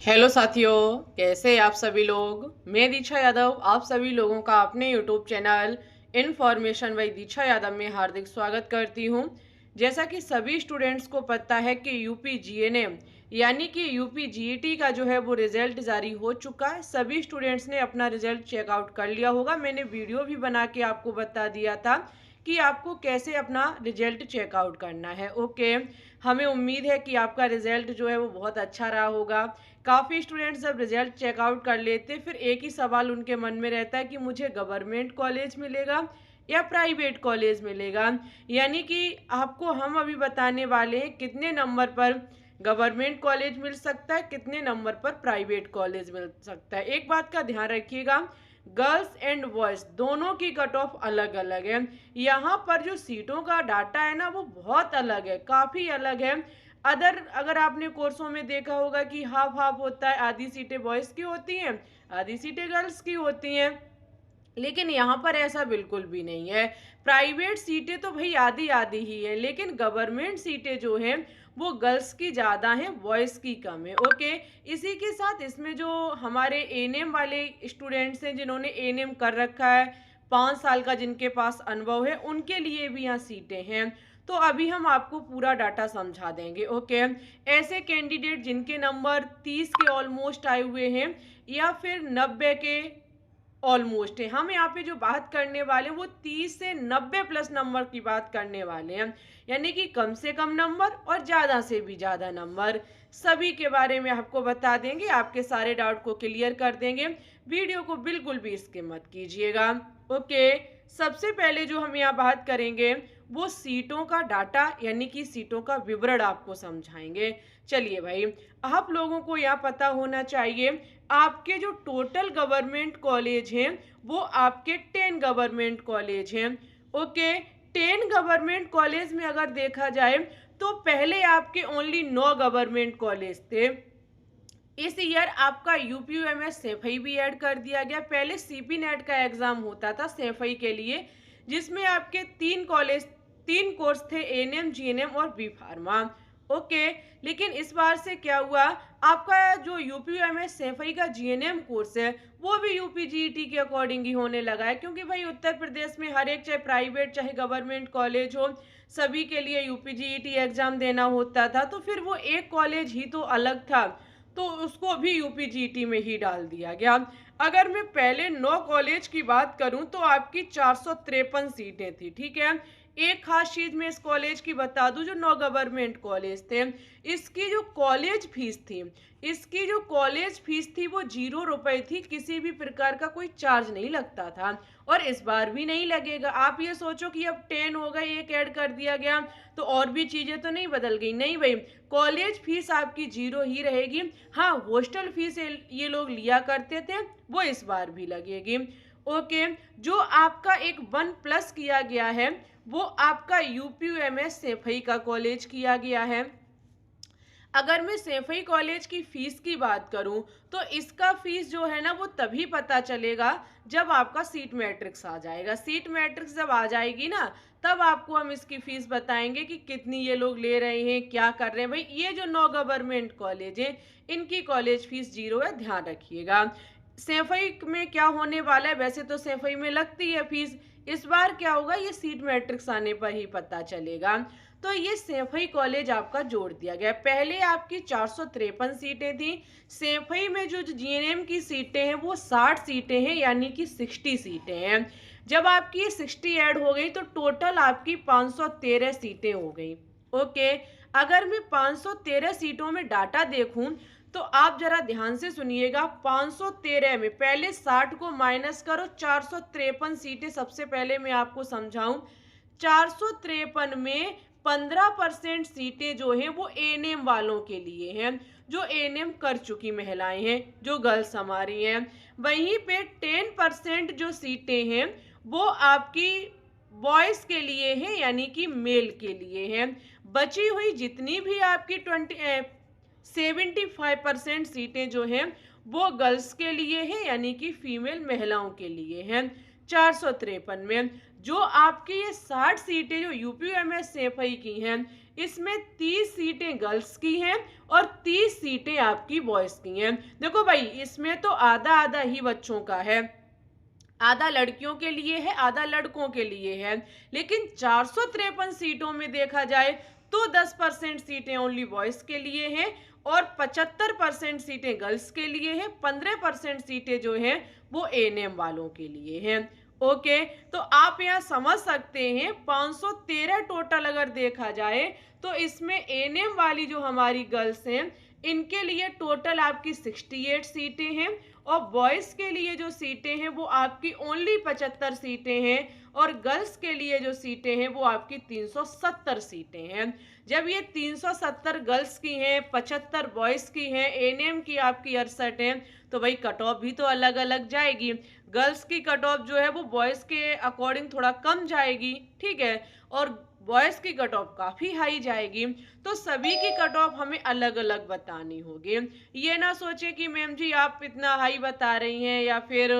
Hello साथियों, कैसे आप सभी लोग। मैं दीक्षा यादव आप सभी लोगों का अपने यूट्यूब चैनल इन्फॉर्मेशन बाय दीक्षा यादव में हार्दिक स्वागत करती हूं। जैसा कि सभी स्टूडेंट्स को पता है कि यूपी जीएनएम यानी कि यूपी जीईटी का जो है वो रिजल्ट जारी हो चुका है। सभी स्टूडेंट्स ने अपना रिजल्ट चेकआउट कर लिया होगा। मैंने वीडियो भी बना के आपको बता दिया था कि आपको कैसे अपना रिजल्ट चेकआउट करना है। ओके, हमें उम्मीद है कि आपका रिजल्ट जो है वो बहुत अच्छा रहा होगा। काफ़ी स्टूडेंट्स जब रिजल्ट चेकआउट कर लेते फिर एक ही सवाल उनके मन में रहता है कि मुझे गवर्नमेंट कॉलेज मिलेगा या प्राइवेट कॉलेज मिलेगा। यानी कि आपको हम अभी बताने वाले हैं कितने नंबर पर गवर्नमेंट कॉलेज मिल सकता है, कितने नंबर पर प्राइवेट कॉलेज मिल सकता है। एक बात का ध्यान रखिएगा, गर्ल्स एंड बॉयज दोनों की कट ऑफ अलग अलग है। यहाँ पर जो सीटों का डाटा है ना वो बहुत अलग है, काफ़ी अलग है। अगर आपने कोर्सों में देखा होगा कि हाफ हाफ होता है, आधी सीटें बॉयज़ की होती हैं, आधी सीटें गर्ल्स की होती हैं, लेकिन यहाँ पर ऐसा बिल्कुल भी नहीं है। प्राइवेट सीटें तो भाई आधी आधी ही है, लेकिन गवर्नमेंट सीटें जो हैं वो गर्ल्स की ज़्यादा हैं, बॉयज़ की कम है। ओके, इसी के साथ इसमें जो हमारे एएनएम वाले स्टूडेंट्स हैं जिन्होंने एएनएम कर रखा है, 5 साल का जिनके पास अनुभव है, उनके लिए भी यहाँ सीटें हैं। तो अभी हम आपको पूरा डाटा समझा देंगे। ओके, ऐसे कैंडिडेट जिनके नंबर 30 के ऑलमोस्ट आए हुए हैं या फिर 90 के ऑलमोस्ट है, हम यहाँ पे जो बात करने वाले हैं वो 30 से 90 प्लस नंबर की बात करने वाले हैं। यानी कि कम से कम नंबर और ज़्यादा से भी ज़्यादा नंबर, सभी के बारे में आपको बता देंगे, आपके सारे डाउट को क्लियर कर देंगे। वीडियो को बिल्कुल भी स्किप मत कीजिएगा। ओके, सबसे पहले जो हम यहाँ बात करेंगे वो सीटों का डाटा यानी कि सीटों का विवरण आपको समझाएंगे। चलिए भाई, आप लोगों को यहाँ पता होना चाहिए आपके जो टोटल गवर्नमेंट कॉलेज हैं वो आपके 10 गवर्नमेंट कॉलेज हैं। ओके, 10 गवर्नमेंट कॉलेज में अगर देखा जाए तो पहले आपके ओनली 9 गवर्नमेंट कॉलेज थे। इस ईयर आपका यूपीयूएमएस सेफई भी ऐड कर दिया गया। पहले सीपी नेट का एग्जाम होता था सेफई के लिए, जिसमें आपके 3 कोर्स थे, एएनएम, जीएनएम और बी फार्मा। ओके, लेकिन इस बार से क्या हुआ, आपका जो यूपीयूएमएस सेफई का जीएनएम कोर्स है वो भी यूपीजीईटी के अकॉर्डिंग ही होने लगा है, क्योंकि भाई उत्तर प्रदेश में हर एक, चाहे प्राइवेट चाहे गवर्नमेंट कॉलेज हो, सभी के लिए यूपीजीईटी एग्जाम देना होता था। तो फिर वो एक कॉलेज ही तो अलग था, तो उसको भी यूपीजीटी में ही डाल दिया गया। अगर मैं पहले 9 कॉलेज की बात करूं तो आपकी 453 सीटें थी। ठीक है, एक खास चीज मैं इस कॉलेज की बता दूं, जो 9 गवर्नमेंट कॉलेज थे, इसकी जो कॉलेज फीस थी, वो 0 रुपए थी। किसी भी प्रकार का कोई चार्ज नहीं लगता था और इस बार भी नहीं लगेगा। आप ये सोचो कि अब 10 हो गए, एक ऐड कर दिया गया तो और भी चीजें तो नहीं बदल गई, नहीं भाई, कॉलेज फीस आपकी 0 ही रहेगी। हाँ, हॉस्टल फीस ये लोग लिया करते थे, वो इस बार भी लगेगी। ओके, जो आपका एक 1+ किया गया है वो आपका यूपीयूएमएस सेफई का कॉलेज किया गया है। अगर मैं सेफई कॉलेज की फीस की बात करूं तो इसका फीस जो है ना वो तभी पता चलेगा जब आपका सीट मैट्रिक्स आ जाएगा। सीट मैट्रिक्स जब आ जाएगी ना तब आपको हम इसकी फीस बताएंगे कि कितनी ये लोग ले रहे हैं, क्या कर रहे हैं। भाई, ये जो 9 गवर्नमेंट कॉलेज हैं इनकी कॉलेज फीस 0 है, ध्यान रखिएगा। सेफई में क्या होने वाला है, वैसे तो सेफई में लगती है फीस, इस बार क्या होगा ये सीट मैट्रिक्स आने पर ही पता चलेगा। तो ये सेफई कॉलेज आपका जोड़ दिया गया। पहले आपकी 453 सीटें थी, सेफई में जो जीएनएम की सीटें हैं वो 60 सीटें हैं, यानी कि 60 सीटें हैं। जब आपकी 60 ऐड हो गई तो टोटल आपकी 513 सीटें हो गई। ओके, अगर मैं 513 सीटों में डाटा देखूं तो आप जरा ध्यान से सुनिएगा। 513 में पहले 60 को माइनस करो, 453 सीटें। सबसे पहले मैं आपको समझाऊं, 453 में 15% सीटें जो हैं वो एएनएम वालों के लिए हैं, जो एएनएम कर चुकी महिलाएं हैं, जो गर्ल्स हमारी हैं। वहीं पे 10% जो सीटें हैं वो आपकी बॉयज के लिए हैं, यानी कि मेल के लिए हैं। बची हुई जितनी भी आपकी 75% सीटें जो हैं वो गर्ल्स के लिए हैं, यानी कि फीमेल महिलाओं के लिए हैं। 453 में। जो आपकी ये 60 सीटें जो यूपीएमएस सेफई की हैं, इसमें 30 सीटें गर्ल्स की हैं और 30 सीटें आपकी बॉयज की हैं। देखो भाई, इसमें तो आधा आधा ही बच्चों का है, आधा लड़कियों के लिए है, आधा लड़कों के लिए है। लेकिन 453 सीटों में देखा जाए तो 10% सीटें ओनली बॉयज के लिए हैं और 75% सीटें गर्ल्स के लिए हैं, 15% सीटें जो हैं वो एएनएम वालों के लिए हैं। ओके, तो आप यहाँ समझ सकते हैं 513 टोटल अगर देखा जाए तो इसमें एएनएम वाली जो हमारी गर्ल्स हैं इनके लिए टोटल आपकी 68 सीटें हैं और बॉयज के लिए जो सीटें हैं वो आपकी ओनली 75 सीटें हैं और गर्ल्स के लिए जो सीटें हैं वो आपकी 370 सीटें हैं। जब ये 370 गर्ल्स की हैं, 75 बॉयज की हैं, एएनएम की आपकी 68 हैं, तो भाई कट ऑफ भी तो अलग अलग जाएगी। गर्ल्स की कट ऑफ जो है वो बॉयज के अकॉर्डिंग थोड़ा कम जाएगी, ठीक है, और बॉयज की कट ऑफ काफी हाई जाएगी। तो सभी की कट ऑफ हमें अलग अलग बतानी होगी। ये ना सोचे कि मैम जी आप इतना हाई बता रही हैं या फिर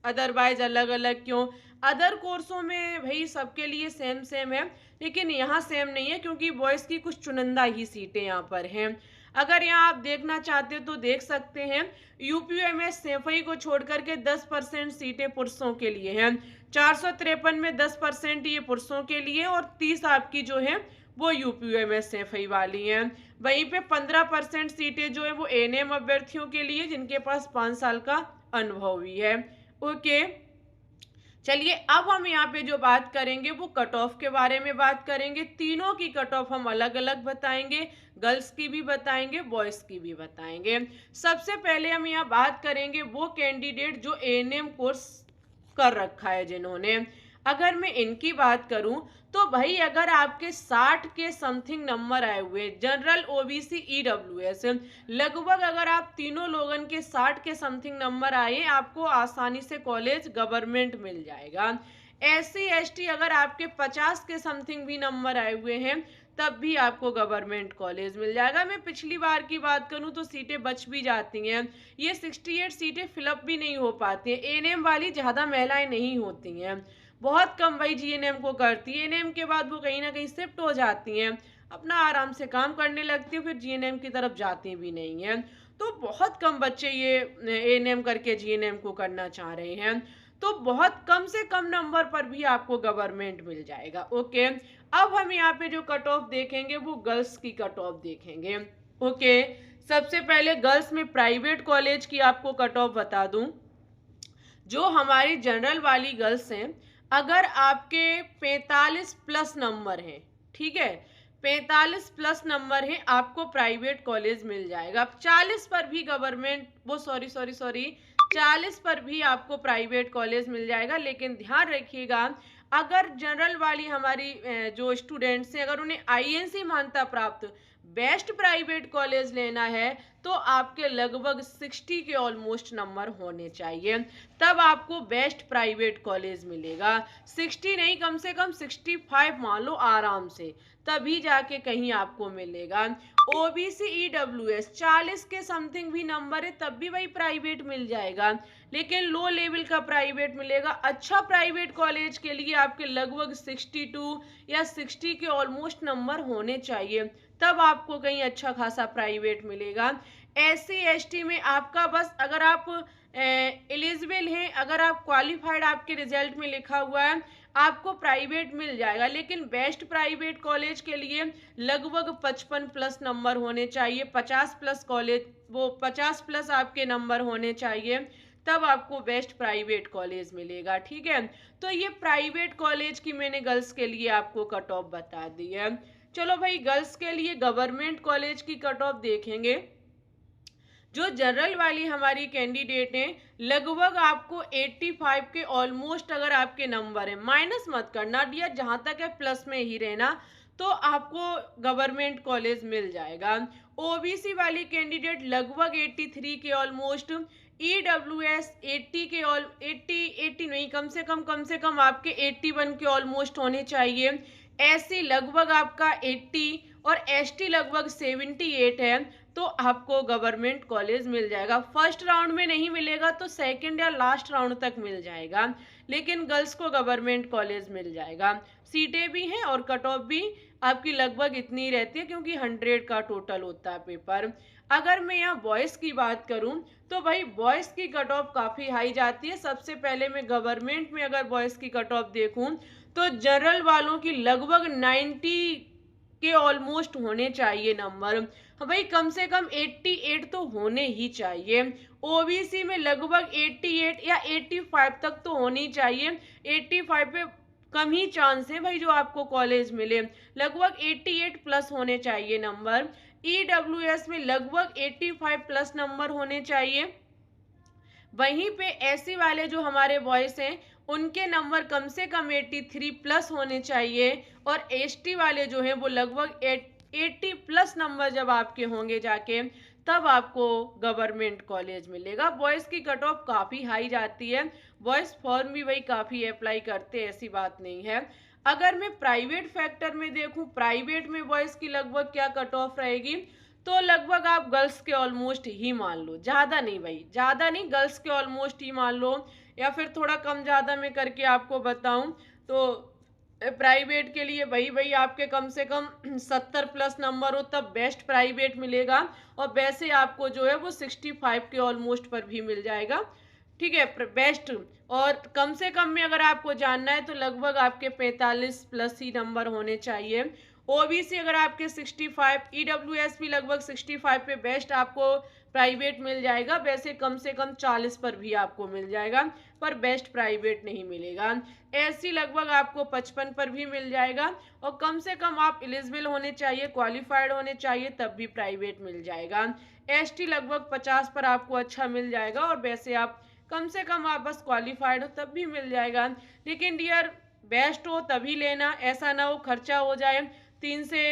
अदरवाइज अलग अलग क्यों। अदर कोर्सों में भाई सबके लिए सेम सेम है, लेकिन यहाँ सेम नहीं है क्योंकि बॉयज की कुछ चुनिंदा ही सीटें यहाँ पर हैं। अगर यहाँ आप देखना चाहते हो तो देख सकते हैं, यूपीएमएस सेफई को छोड़ करके 10% सीटें पुरुषों के लिए हैं। 453 में 10% ये पुरुषों के लिए और 30 आपकी जो है वो यूपीएमएस सेफई वाली हैं। वहीं पे 15% सीटें जो है वो एएनएम अभ्यर्थियों के लिए जिनके पास 5 साल का अनुभव भी है। ओके, चलिए अब हम यहाँ पे जो बात करेंगे वो कट ऑफ के बारे में बात करेंगे। तीनों की कट ऑफ हम अलग अलग बताएंगे, गर्ल्स की भी बताएंगे, बॉयज की भी बताएंगे। सबसे पहले हम यहाँ बात करेंगे वो कैंडिडेट जो एएनएम कोर्स कर रखा है जिन्होंने। अगर मैं इनकी बात करूं तो भाई अगर आपके 60 के समथिंग नंबर आए हुए जनरल, ओबीसी, ईडब्ल्यूएस, लगभग अगर आप तीनों लोगन के 60 के समथिंग नंबर आए, आपको आसानी से कॉलेज गवर्नमेंट मिल जाएगा। एससी एसटी अगर आपके 50 के समथिंग भी नंबर आए हुए हैं तब भी आपको गवर्नमेंट कॉलेज मिल जाएगा। मैं पिछली बार की बात करूं तो सीटें बच भी जाती हैं, ये 68 सीटें फिलअप भी नहीं हो पाती हैं। एएनएम वाली ज़्यादा महिलाएं नहीं होती हैं, बहुत कम भाई जीएनएम को करती है। एएनएम के बाद वो कहीं ना कहीं शिफ्ट हो जाती हैं, अपना आराम से काम करने लगती है, फिर जीएनएम की तरफ जाती भी नहीं हैं। तो बहुत कम बच्चे ये एएनएम करके जीएनएम को करना चाह रहे हैं। तो बहुत कम से कम नंबर पर भी आपको गवर्नमेंट मिल जाएगा। ओके, अब हम यहाँ पे जो कट ऑफ देखेंगे वो गर्ल्स की कट ऑफ देखेंगे। ओके, सबसे पहले गर्ल्स में प्राइवेट कॉलेज की आपको कट ऑफ बता दूं। जो हमारी जनरल वाली गर्ल्स हैं, अगर आपके 45 प्लस नंबर हैं, ठीक है, 45 प्लस नंबर है, आपको प्राइवेट कॉलेज मिल जाएगा। 40 पर भी गवर्नमेंट वो सॉरी 40 पर भी आपको प्राइवेट कॉलेज मिल जाएगा। लेकिन ध्यान रखिएगा, अगर जनरल वाली हमारी जो स्टूडेंट्स हैं, अगर उन्हें आईएनसी मान्यता प्राप्त बेस्ट प्राइवेट कॉलेज लेना है तो आपके लगभग 60 के ऑलमोस्ट नंबर होने चाहिए, तब आपको बेस्ट प्राइवेट कॉलेज मिलेगा। 60 नहीं, कम से कम 65 मान लो आराम से, तभी जाके कहीं आपको मिलेगा। ओबीसी ईडब्ल्यूएस 40 के समथिंग भी नंबर है तब भी वही प्राइवेट मिल जाएगा, लेकिन लो लेवल का प्राइवेट मिलेगा। अच्छा प्राइवेट कॉलेज के लिए आपके लगभग 62 या 60 के ऑलमोस्ट नंबर होने चाहिए, तब आपको कहीं अच्छा खासा प्राइवेट मिलेगा। एससी एसटी में आपका बस अगर आप एलिजिबल हैं, अगर आप क्वालिफाइड आपके रिजल्ट में लिखा हुआ है, आपको प्राइवेट मिल जाएगा। लेकिन बेस्ट प्राइवेट कॉलेज के लिए लगभग 55 प्लस नंबर होने चाहिए, 50 प्लस कॉलेज वो 50 प्लस आपके नंबर होने चाहिए, तब आपको बेस्ट प्राइवेट कॉलेज मिलेगा। ठीक है, तो ये प्राइवेट कॉलेज की मैंने गर्ल्स के लिए आपको कट ऑफ बता दी है। चलो भाई, गर्ल्स के लिए गवर्नमेंट कॉलेज की कट ऑफ देखेंगे। जो जनरल वाली हमारी कैंडिडेट हैं, लगभग आपको 85 के ऑलमोस्ट अगर आपके नंबर है, माइनस मत करना डियर, जहाँ तक है प्लस में ही रहना, तो आपको गवर्नमेंट कॉलेज मिल जाएगा। ओबीसी वाली कैंडिडेट लगभग 83 के ऑलमोस्ट, ईडब्ल्यूएस 80 के 80 नहीं, कम से कम आपके 81 के ऑलमोस्ट होने चाहिए। एससी लगभग आपका 80 और एसटी लगभग 78 है, तो आपको गवर्नमेंट कॉलेज मिल जाएगा। फर्स्ट राउंड में नहीं मिलेगा तो सेकंड या लास्ट राउंड तक मिल जाएगा, लेकिन गर्ल्स को गवर्नमेंट कॉलेज मिल जाएगा। सीटें भी हैं और कट ऑफ भी आपकी लगभग इतनी रहती है, क्योंकि 100 का टोटल होता है पेपर। अगर मैं यहाँ बॉयज़ की बात करूँ तो भाई बॉयज़ की कट ऑफ काफ़ी हाई जाती है। सबसे पहले मैं गवर्नमेंट में अगर बॉयज़ की कट ऑफ देखूँ तो जनरल वालों की लगभग 90 के ऑलमोस्ट होने चाहिए नंबर। हाँ भाई, कम से कम 88 तो होने ही चाहिए। ओबीसी में लगभग 88 या 85 तक तो होनी चाहिए। 85 पे कम ही चांस है भाई जो आपको कॉलेज मिले। लगभग 88 प्लस होने चाहिए नंबर। ईडब्ल्यूएस में लगभग 85 प्लस नंबर होने चाहिए। वहीं पे एससी वाले जो हमारे बॉयज हैं उनके नंबर कम से कम 83 प्लस होने चाहिए, और एसटी वाले जो हैं वो लगभग 80 प्लस नंबर जब आपके होंगे जाके तब आपको गवर्नमेंट कॉलेज मिलेगा। बॉयज़ की कट ऑफ काफ़ी हाई जाती है। बॉयज़ फॉर्म भी वही काफ़ी अप्लाई करते हैं, ऐसी बात नहीं है। अगर मैं प्राइवेट फैक्टर में देखूं, प्राइवेट में बॉयज़ की लगभग क्या कट ऑफ रहेगी, तो लगभग आप गर्ल्स के ऑलमोस्ट ही मान लो, ज़्यादा नहीं भाई, ज़्यादा नहीं, गर्ल्स के ऑलमोस्ट ही मान लो। या फिर थोड़ा कम ज़्यादा में करके आपको बताऊं तो प्राइवेट के लिए वही वही आपके कम से कम 70 प्लस नंबर हो तब बेस्ट प्राइवेट मिलेगा, और वैसे आपको जो है वो 65 के ऑलमोस्ट पर भी मिल जाएगा। ठीक है, बेस्ट। और कम से कम में अगर आपको जानना है तो लगभग आपके 45 प्लस ही नंबर होने चाहिए। ओबीसी अगर आपके 65, ईडब्ल्यूएस भी लगभग 65 पे बेस्ट आपको प्राइवेट मिल जाएगा। वैसे कम से कम 40 पर भी आपको मिल जाएगा, पर बेस्ट प्राइवेट नहीं मिलेगा। एससी लगभग आपको 55 पर भी मिल जाएगा, और कम से कम आप एलिजिबल होने चाहिए, क्वालिफाइड होने चाहिए, तब भी प्राइवेट मिल जाएगा। एसटी लगभग 50 पर आपको अच्छा मिल जाएगा, और वैसे आप कम से कम आप बस क्वालिफाइड हो तब भी मिल जाएगा। लेकिन डियर, बेस्ट हो तभी लेना, ऐसा ना हो खर्चा हो जाए। 3 से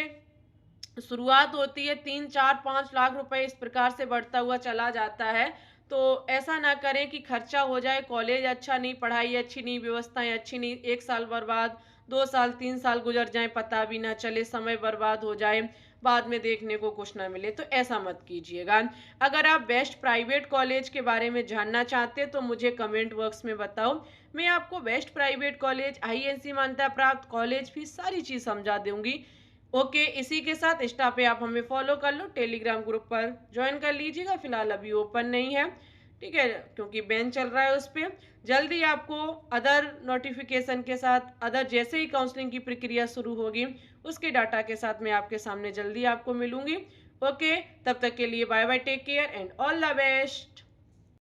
शुरुआत होती है, 3 4 5 लाख रुपए इस प्रकार से बढ़ता हुआ चला जाता है। तो ऐसा ना करें कि खर्चा हो जाए, कॉलेज अच्छा नहीं, पढ़ाई अच्छी नहीं, व्यवस्थाएं अच्छी नहीं, 1 साल बर्बाद, 2 साल 3 साल गुजर जाए, पता भी ना चले, समय बर्बाद हो जाए, बाद में देखने को कुछ ना मिले। तो ऐसा मत कीजिएगा। अगर आप बेस्ट प्राइवेट कॉलेज के बारे में जानना चाहते हैं तो मुझे कमेंट बॉक्स में बताओ, मैं आपको बेस्ट प्राइवेट कॉलेज, आईएनसी मान्यता प्राप्त कॉलेज फीस सारी चीज़ समझा दूंगी। ओके, इसी के साथ इंस्टा पे आप हमें फॉलो कर लो, टेलीग्राम ग्रुप पर ज्वाइन कर लीजिएगा। फिलहाल अभी ओपन नहीं है, ठीक है, क्योंकि बैन चल रहा है उस पर। जल्दी आपको अदर नोटिफिकेशन के साथ, अदर जैसे ही काउंसलिंग की प्रक्रिया शुरू होगी उसके डाटा के साथ मैं आपके सामने जल्दी आपको मिलूंगी। ओके, तब तक के लिए bye bye, take care and all the best.